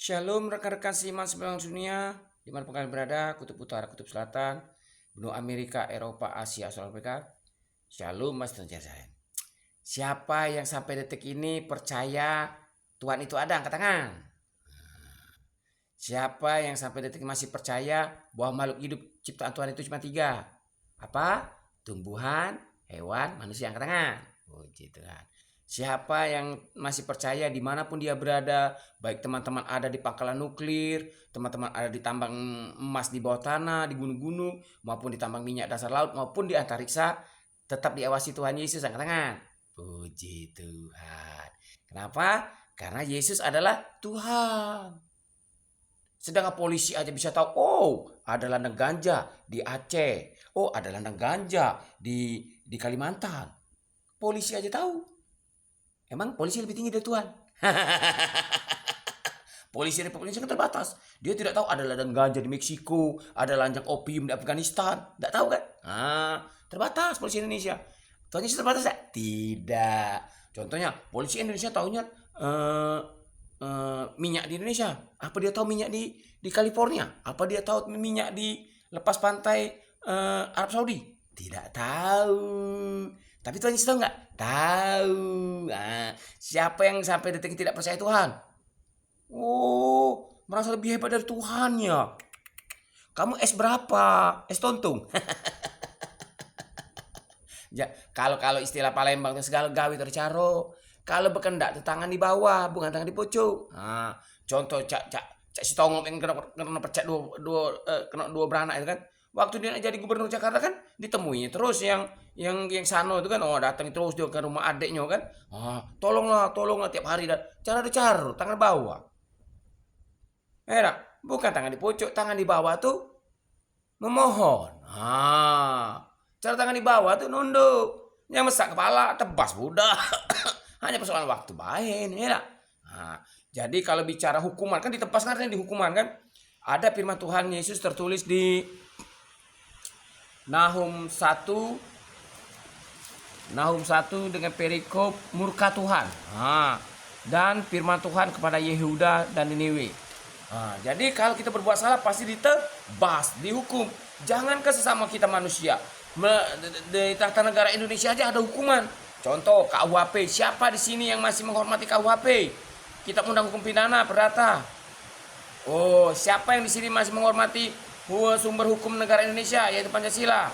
Shalom rekan-rekan seiman sepanjang dunia, dimanapun kalian berada, kutub utara, kutub selatan, benua Amerika, Eropa, Asia, Australia, Afrika. Shalom Mas Terjaya. Siapa yang sampai detik ini percaya Tuhan itu ada, angkat tangan. Siapa yang sampai detik ini masih percaya bahwa makhluk hidup ciptaan Tuhan itu cuma 3? Apa? Tumbuhan, hewan, manusia, angkat tangan. Puji Tuhan. Siapa yang masih percaya dimanapun dia berada, baik teman-teman ada di pangkalan nuklir, teman-teman ada di tambang emas di bawah tanah, di gunung-gunung, maupun di tambang minyak dasar laut, maupun di antariksa, tetap diawasi Tuhan Yesus, angkat tangan. Puji Tuhan. Kenapa? Karena Yesus adalah Tuhan. Sedangkan polisi aja bisa tahu, oh ada ladang ganja di Aceh, oh ada ladang ganja di Kalimantan. Polisi aja tahu. Emang polisi lebih tinggi dari Tuhan? Polisi Republik Indonesia kan terbatas. Dia tidak tahu ada ladang ganja di Meksiko, ada ladang opium di Afghanistan. Tidak tahu kan? Terbatas polisi Indonesia. Tuhan Yesus terbatas tidak? Tidak. Contohnya, polisi Indonesia tahunya minyak di Indonesia. Apa dia tahu minyak di California? Apa dia tahu minyak di lepas pantai Arab Saudi? Tidak tahu. Tapi Tuhan Yesus tahu nggak? Tahu. Siapa yang sampai detik ini tidak percaya Tuhan? Oh, merasa lebih hebat dari Tuhan ya. Kamu S berapa? S tontung. Ya, kalau istilah Palembang itu segala gawe tercaro. Kalau berkendak itu tangan di bawah, bukan tangan di pucuk. Contoh cak si Tongom yang kena pecah kena dua beranak itu kan. Waktu dia jadi gubernur Jakarta kan ditemuinya terus yang Sano itu kan, datang terus dia ke rumah adiknya kan. Tolonglah tiap hari dan cara tangan bawah. Bukan tangan di pucuk, tangan di bawah tuh memohon. Cara tangan di bawah tuh nunduk. Yang mesak kepala tebas budak. Hanya persoalan waktu baik, ya. Jadi kalau bicara hukuman kan ditebas kan di hukuman kan. Ada firman Tuhan Yesus tertulis di Nahum 1 dengan perikop murka Tuhan. Dan firman Tuhan kepada Yehuda dan Niniwe. Jadi kalau kita berbuat salah pasti ditebas, dihukum. Jangan ke sesama kita manusia. Di tata negara Indonesia aja ada hukuman. Contoh KUHP. Siapa di sini yang masih menghormati KUHP? Kitab Undang Hukum Pidana Perdata. Oh, siapa yang di sini masih menghormati sumber hukum negara Indonesia yaitu Pancasila?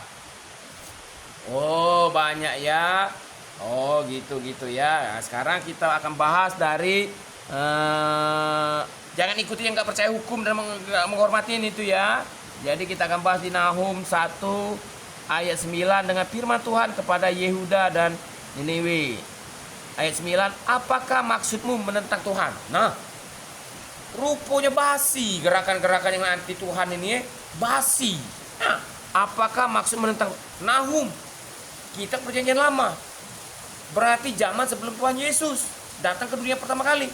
Oh, banyak ya. Oh, gitu ya. Nah, sekarang kita akan bahas dari jangan ikuti yang nggak percaya hukum dan menghormatin itu ya. Jadi kita akan bahas di Nahum 1 ayat 9 dengan firman Tuhan kepada Yehuda dan Niniwe. Ayat 9, apakah maksudmu menentang Tuhan? Nah, rupanya basi gerakan-gerakan yang anti Tuhan ini basi. Nah, apakah maksud menentang Nahum? Kita perjanjian lama. Berarti zaman sebelum Tuhan Yesus datang ke dunia pertama kali.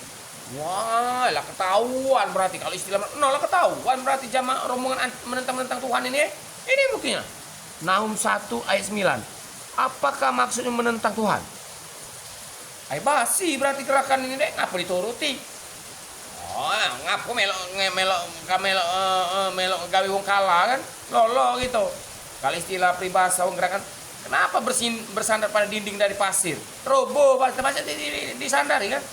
Wah, lah ketahuan berarti kalau istilah lah ketahuan berarti zaman rombongan menentang Tuhan ini. Ini buktinya. Nahum 1 ayat 9. Apakah maksudnya menentang Tuhan? Basi berarti gerakan ini deh, ngapa dituruti? Ngapu melok gawe wong kalah kan? Lolo gitu. Kalau istilah pribahasa wong gerakan, kenapa bersandar pada dinding dari pasir? Roboh pasir disandari kan?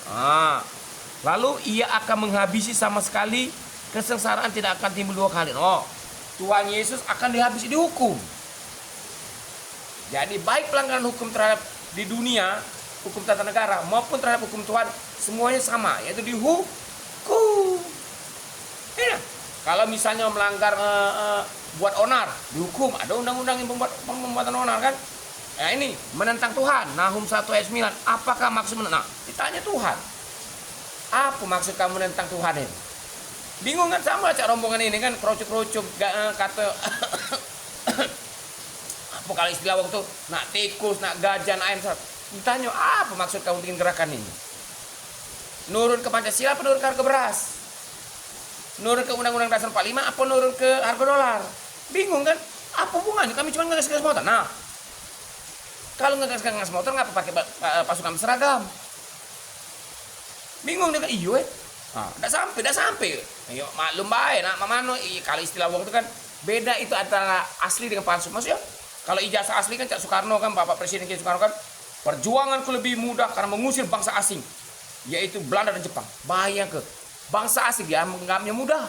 Lalu ia akan menghabisi sama sekali, kesengsaraan tidak akan timbul 2 kali. Tuhan Yesus akan dihabisi, dihukum. Jadi baik pelanggaran hukum terhadap di dunia, hukum tata negara maupun terhadap hukum Tuhan, semuanya sama, yaitu dihukum. Kalau misalnya melanggar buat onar, dihukum. Ada undang-undang yang pembuatan onar kan? Ini menentang Tuhan. Nahum 1 ayat 9. Apakah maksud menentang? Ditanya Tuhan. Apa maksud kamu menentang Tuhan ini? Bingung kan sama cak rombongan ini kan, kerucuk-kerucuk kata apa kalau istilah waktu nak tikus, nak gajah, nak ayam. Ditanya apa maksud kamu bikin gerakan ini? Nurun ke Pancasila apa nurun ke harga beras? Nurun ke Undang-Undang Dasar 45 apa nurun ke harga dolar? Bingung kan? Apa hubungannya? Kami cuma ngegas-ngegas motor. Nah, kalau ngegas-ngegas motor ngapa pakai pasukan seragam? Bingung dia kan, Tidak sampai. Ayo maklum baik, nak mamano. Kalau istilah wong itu kan beda itu antara asli dengan palsu. Maksudnya kalau ijazah asli kan Cak Soekarno kan, Bapak Presiden Soekarno kan, perjuanganku lebih mudah karena mengusir bangsa asing, yaitu Belanda dan Jepang. Bayang ke bangsa asing dia menganggapnya mudah,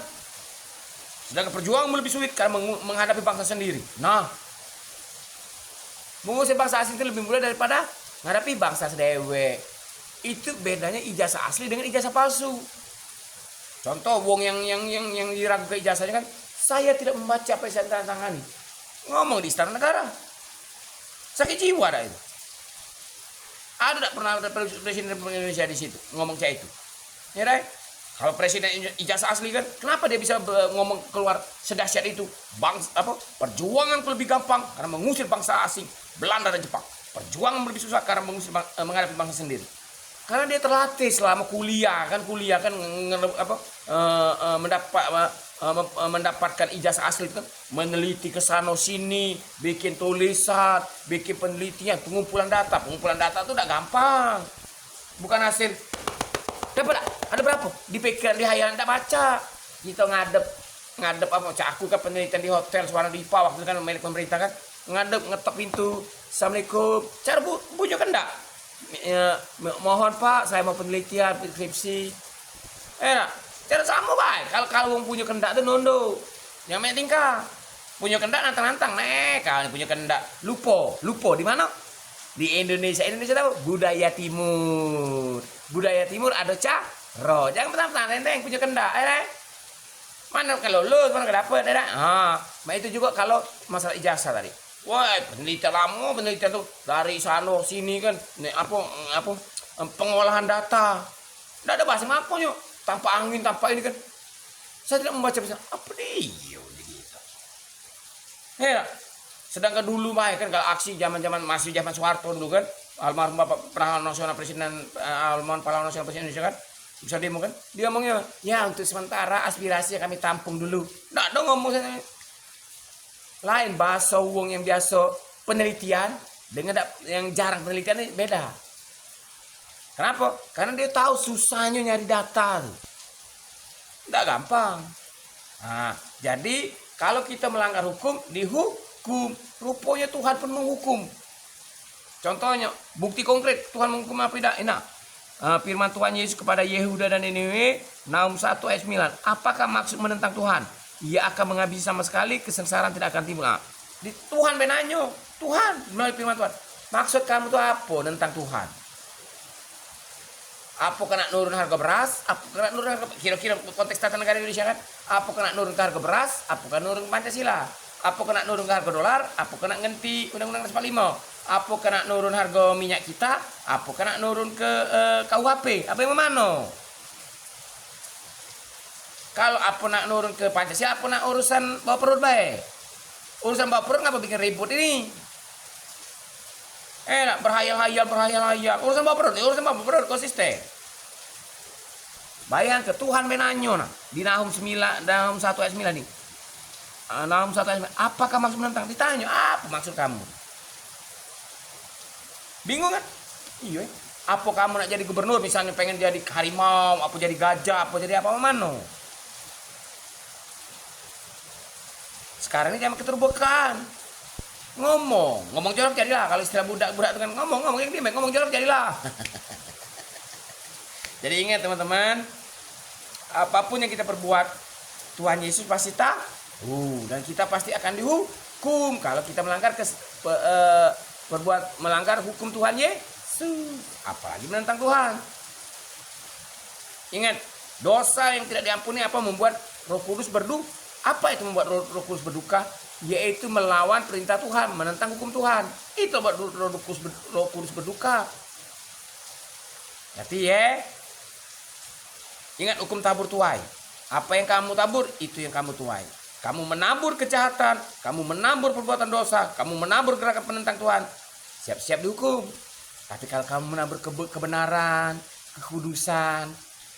sedangkan perjuangan lebih sulit karena menghadapi bangsa sendiri. Nah, mengusir bangsa asing itu lebih mudah daripada menghadapi bangsa sedewe. Itu bedanya ijazah asli dengan ijazah palsu. Contoh wong yang diragukan ijazahnya kan, saya tidak membaca apa yang saya tangani. Ngomong di Istana Negara. Sakit jiwa ada itu. Ada tidak pernah ada presiden Republik Indonesia di situ ngomong kayak itu? Ya, right? Kalau presiden ijazah asli kan, kenapa dia bisa ngomong keluar sedahsyat itu? Perjuangan lebih gampang karena mengusir bangsa asing, Belanda dan Jepang. Perjuangan lebih susah karena menghadapi bangsa sendiri. Karena dia terlatih selama kuliah kan mendapatkan ijazah asli kan, meneliti ke sana sini, bikin tulisan, bikin penelitian, pengumpulan data itu udah gampang. Bukan hasil dapat ada berapa di pikiran di hayalan tidak baca. Kita ngadep aku kan penelitian di hotel Suara Dipa waktu itu kan milik pemerintah kan, ngetok pintu, assalamualaikum, cara bunyi kan enggak. Ya, mohon Pak, saya mau penelitian skripsi. Cara sama baik. Kalau punya kendak tuh nondo. Yang main tingkah. Punya kendak nantang-nantang. Kalau punya kendak lupo di mana? Di Indonesia tahu budaya timur. Budaya timur ada caro. Jangan petang-petang nenteng punya kendak. Mana kalau lulus, mana dapet, itu juga kalau masalah ijazah tadi. Wah, penelitian tuh dari sana sini kan, pengolahan data. Nggak ada bahasa makonya, tanpa angin, tanpa ini kan. Saya tidak membaca apa dia gitu. Ya, sedangkan dulu kan kalau aksi zaman Soeharto dulu kan, almarhum Bapak Pahlawan Nasional Presiden Indonesia kan, bisa demo kan, dia ngomongnya, ya untuk sementara aspirasi kami tampung dulu. Nggak ada ngomong saya. Lain bahasa wong yang biasa penelitian dengan yang jarang penelitian ini beda. Kenapa? Karena dia tahu susahnya nyari data. Tidak gampang. Jadi kalau kita melanggar hukum, dihukum. Rupanya Tuhan pun menghukum. Contohnya, bukti konkret Tuhan menghukum apa tidak? Firman Tuhan Yesus kepada Yehuda dan Niniwe, Nahum 1 ayat 9. Apakah maksud menentang Tuhan? Ia akan menghabisi sama sekali, kesengsaraan tidak akan timbul. Di Tuhan benanyo, Tuhan melalui firman Tuhan. Maksud kamu itu apa tentang Tuhan? Apa kena nurun harga beras? Apa kena nurun harga, kira-kira konteks tata negara Indonesia kan? Apa kena nurun ke harga beras? Apa kena nurun Pancasila? Apa kena nurun ke harga dolar? Apa kena ngenti Undang-Undang 45? Apa kena nurun harga minyak kita? Apa kena nurun ke KUHP? Apa yang mana? Kalau apa nak nurun ke Pancasila, apa nak urusan bawa perut baik? Urusan bawa perut ngapa bikin ribut ini? Nak berhayal-hayal. Urusan bawa perut konsisten. Bayang ke Tuhan menanyo di Nahum 1 ayat 9 nih. Nahum 1 ayat 9. Apakah maksud menentang? Ditanya, apa maksud kamu? Bingung kan? Iya. Apa kamu nak jadi gubernur, misalnya pengen jadi harimau, apa jadi gajah, apa jadi apa mana? Sekarang ini zaman keterbukaan. Ngomong jorok jadilah. Kalau istilah budak itu kan ngomong jorok jadilah. Jadi ingat teman-teman, apapun yang kita perbuat, Tuhan Yesus pasti tahu dan kita pasti akan dihukum kalau kita melanggar melanggar hukum Tuhan Yesus, apalagi menentang Tuhan. Ingat, dosa yang tidak diampuni membuat Roh Kudus berduka. Apa itu membuat Roh Kudus berduka? Yaitu melawan perintah Tuhan, menentang hukum Tuhan. Itu buat Roh Kudus berduka. Jadi ingat hukum tabur tuai. Apa yang kamu tabur, itu yang kamu tuai. Kamu menabur kejahatan, kamu menabur perbuatan dosa, kamu menabur gerakan penentang Tuhan, siap-siap dihukum. Tapi kalau kamu menabur kebenaran, kekudusan,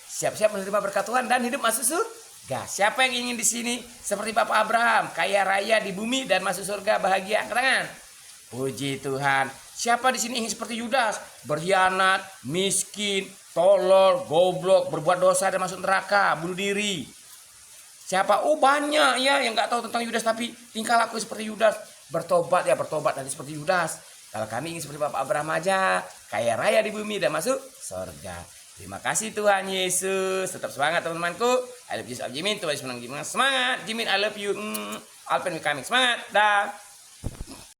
siap-siap menerima berkat Tuhan dan hidup masuk surga. Siapa yang ingin di sini seperti Bapak Abraham, kaya raya di bumi dan masuk surga bahagia? Angkat tangan. Puji Tuhan. Siapa di sini ingin seperti Yudas? Berkhianat, miskin, tolol, goblok, berbuat dosa dan masuk neraka, bunuh diri. Siapa? Oh banyak ya yang nggak tahu tentang Yudas tapi tingkah laku seperti Yudas. Bertobat nanti seperti Yudas. Kalau kami ingin seperti Bapak Abraham aja, kaya raya di bumi dan masuk surga. Terima kasih Tuhan Yesus. Tetap semangat teman-temanku. I love you, Jimin. Tuhan Yesus menang. Semangat Jimin, I love you. Alpen coming. Semangat. Dah.